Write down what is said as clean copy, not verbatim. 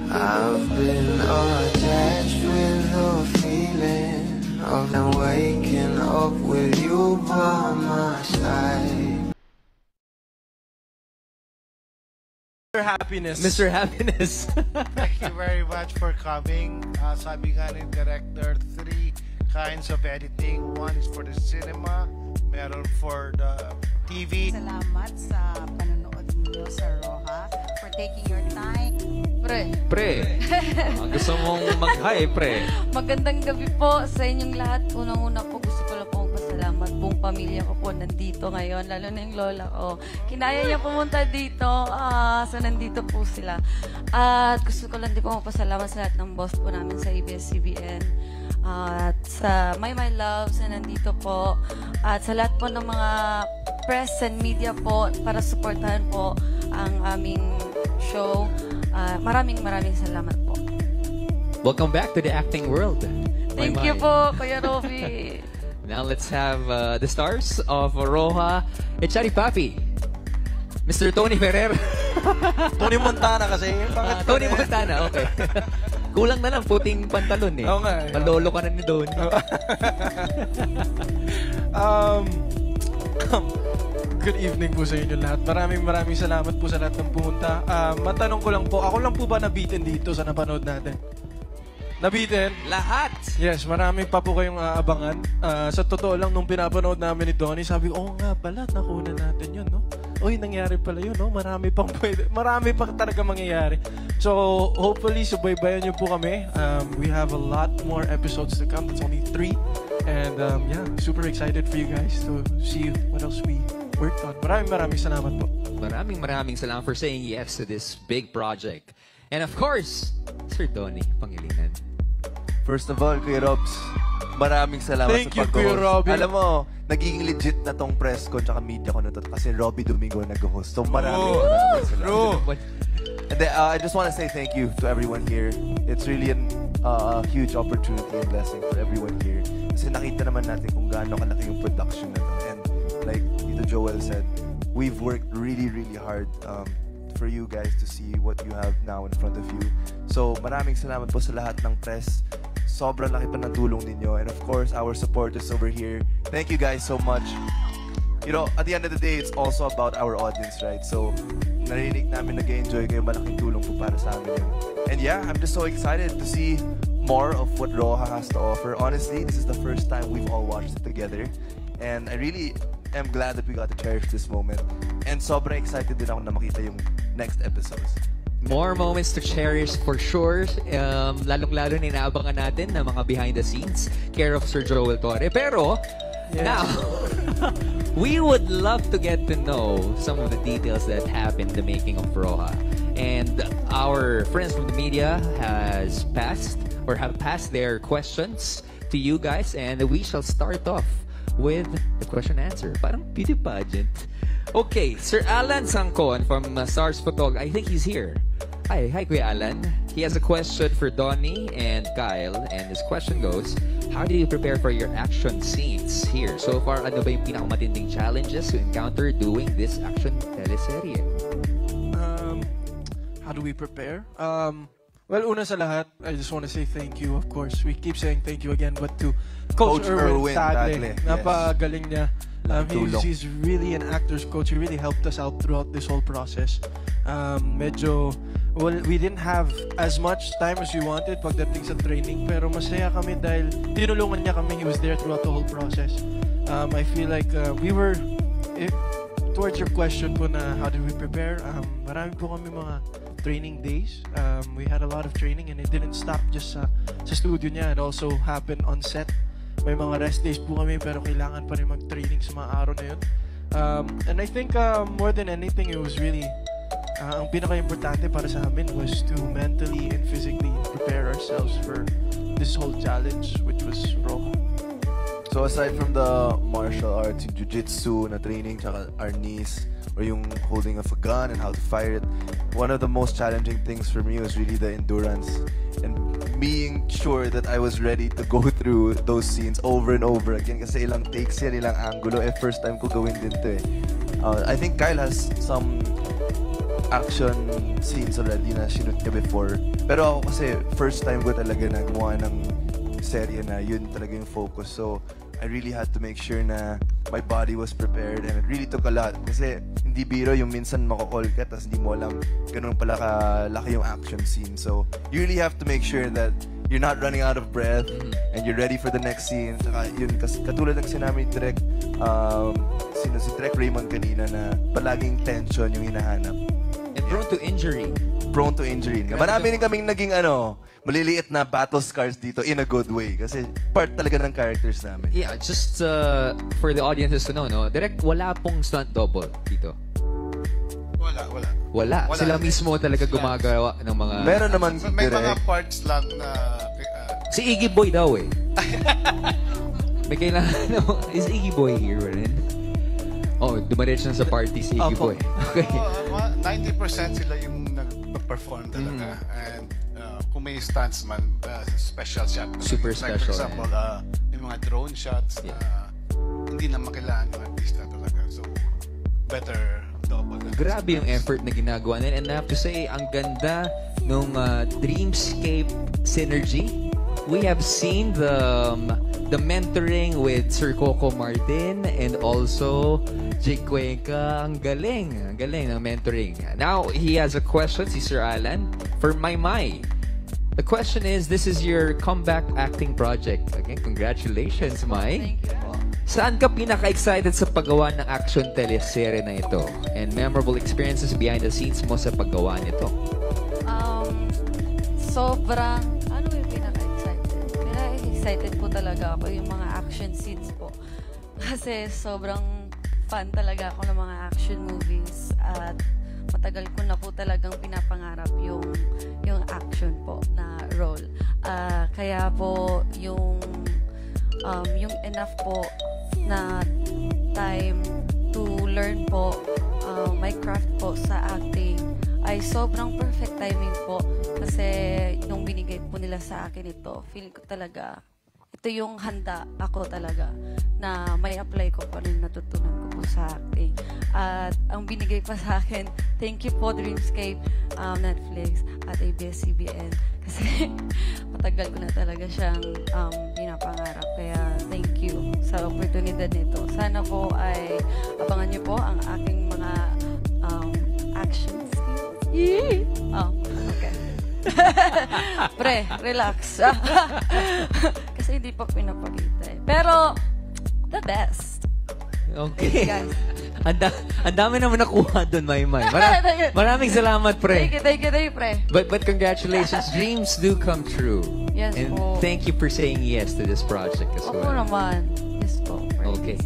I've been attached with the feeling of them waking up with you by my side. Mr. Happiness. Mr. Happiness. Thank you very much for coming. Sabi nga ni Director, 3 kinds of editing. One is for the cinema, meron for the TV. Salamat sa panonood niyo sa Roja, for taking your time. Pre. Gusto mong mag-hi, pre. Magandang gabi po sa inyong lahat. Unang-una po, gusto ko lang pong pasalamat. Buong pamilya ko po nandito ngayon, lalo na yung lola ko. Kinaya niya pumunta dito, so nandito po sila. At gusto ko lang din po magpasalamat sa lahat ng boss po namin sa ABS-CBN. At sa My Loves na nandito po. At sa lahat po ng mga press and media po para supportahan po ang aming show. Maraming salamat po. Welcome back to the acting world. Thank you po, Kuya Rofi. Now let's have the stars of Roja. Echari Papi. Mr. Tony Ferrer. Tony Montana kasi. Tony Montana, okay. Kulang na lang puting pantalon eh. Oo nga. Palolo ka na ni Don. Good evening po sa inyo lahat. Maraming salamat po sa lahat ng pumunta. Matanong ko lang po, ako lang po ba nabitin dito sa napanood natin? Nabitin? Lahat! Yes, marami pa po kayong aabangan. Sa totoo lang, nung pinapanood namin ni Donnie, sabi ko, oo nga pala, nakunan natin yun, no? Uy, nangyari pala yun, no? Marami pa talaga mangyayari. So, hopefully, subaybayan niyo po kami. We have a lot more episodes to come. It's only 3. And yeah, super excited for you guys to see what else we worked on. Maraming salamat po. Maraming salamat for saying yes to this big project. And of course, Sir Donnie Pangilinan. First of all, Kuya Robs, maraming salamat Thank sa you, Kuya Robby. Alam mo, nagiging legit na tong press ko tsaka media ko na to kasi Robby Domingo nag-host. So maraming salamat. And then, I just want to say thank you to everyone here. It's really a huge opportunity and blessing for everyone here. Kasi nakita naman natin kung gaano kalaki yung production na to. And like Tito Joel said, we've worked really hard for you guys to see what you have now in front of you. So maraming salamat po sa lahat ng press. Sobrang laki pa ng tulong ninyo. And of course, our supporters over here. Thank you guys so much. You know, at the end of the day, it's also about our audience, right? So, narinig namin nag-enjoy kayo, malaking tulong po para sa amin yun. And yeah, I'm just so excited to see more of what Roja has to offer. Honestly, this is the first time we've all watched it together. And I really am glad that we got to cherish this moment. And sobrang excited din ako na makita yung next episodes. More moments to cherish for sure. Lalong-lalo na inaabangan natin ng mga behind the scenes care of Sir Joel Torre. Pero, now, we would love to get to know some of the details that happened in the making of Roja. And our friends from the media have passed their questions to you guys. And we shall start off with the question and answer. Parang beauty pageant. Okay, Sir Alan Sangkon from Stars Photog. I think he's here. Hi, Kuya Alan. He has a question for Donnie and Kyle, and his question goes, how do you prepare for your action scenes here? So far, ano ba yung pinakamatinding challenges you encounter doing this action teleserye? How do we prepare? Well, una sa lahat, I just want to say thank you, of course. We keep saying thank you again, but to Coach Erwin Tagle. Napagaling niya. He's really an actor's coach. He really helped us out throughout this whole process. Well, we didn't have as much time as we wanted pagdating sa training, pero masaya kami dahil tinulungan niya kami. He was there throughout the whole process. I feel like we were, towards your question po na how did we prepare, marami po kami mga training days. We had a lot of training and it didn't stop just sa studio niya. It also happened on set. May mga rest days po kami pero kailangan pa rin mag-training sa mga araw na yun. And I think more than anything, it was really ang pinaka-importante para sa amin was to mentally and physically prepare ourselves for this whole challenge, which was Roja. So aside from the martial arts, yung jiu-jitsu na training, tsaka arnis, or yung holding of a gun and how to fire it, one of the most challenging things for me was really the endurance and being sure that I was ready to go through those scenes over and over again kasi ilang takes yan, ilang angulo. First time ko gawin din to eh. I think Kyle has some action scenes already na shoot niya before. Pero ako kasi first time ko talaga na gumawa ng serye na yun talaga yung focus. So I really had to make sure na my body was prepared, and it really took a lot. Kasi hindi biro yung minsan makakall ka tapos hindi mo alam ganun pala kalaki yung action scene. So you really have to make sure that you're not running out of breath and you're ready for the next scene. Saka yun, katulad ng sinabi ni Direk, si Direk Raymond kanina na palaging tension yung hinahanap. And prone to injury. Prone to injury. Marami rin kaming naging maliliit na battle scars dito in a good way. Kasi part talaga ng characters namin. Yeah, just for the audiences to know, no? Direct, wala pong stunt double dito. Wala. Sila mismo talaga gumagawa ng mga... Meron naman May direct. mga parts lang na... Si Iggy Boy daw eh. May kailangan is Iggy Boy here rin? Oh, dumaretso na sa party si Iggy Boy. Okay. 90% sila yung nag-perform talaga. And kung may stunts man, special shot. Super like, special. For example, may mga drone shots na hindi na makailangan yung artista talaga. So, better double. Grabe yung effort na ginagawa nila. And I have to say, ang ganda nung Dreamscape synergy. We have seen the mentoring with Sir Coco Martin and also Jake Cuenca. Ang galing ng mentoring. Now, he has a question, si Sir Alan, for Maymay. The question is, this is your comeback acting project. Again, congratulations, May. Thank you po. Saan ka pinaka-excited sa paggawa ng action teleserye na ito? And memorable experiences behind the scenes mo sa paggawa nito? Sobrang, ano yung pinaka-excited? Pinaka-excited po talaga ako yung mga action scenes po. Kasi sobrang fan talaga ako ng mga action movies at matagal ko na po talagang pinapangarap yung action po na role. Kaya po yung enough po na time to learn po my craft po sa acting ay sobrang perfect timing po kasi nung binigay po nila sa akin ito, feeling ko talaga ito yung handa ako talaga na may apply ko pa rin natutunan ko po sa acting. At ang binigay pa sa akin, thank you po Dreamscape, Netflix at ABS-CBN kasi matagal ko na talaga siyang pinapangarap. Kaya thank you sa oportunidad nito. Sana po ay abangan niyo po ang aking mga action skills. Yee! Okay. Pre, relax. Kasi hindi pa pinapakita eh. Pero, the best. Okay. Guys. Ang dami naman nakuha doon, Maymay. Maraming salamat, pre. Thank you, pre. But congratulations, dreams do come true. Yes and po. thank you for saying yes to this project as Opo well. naman. Yes po. Okay.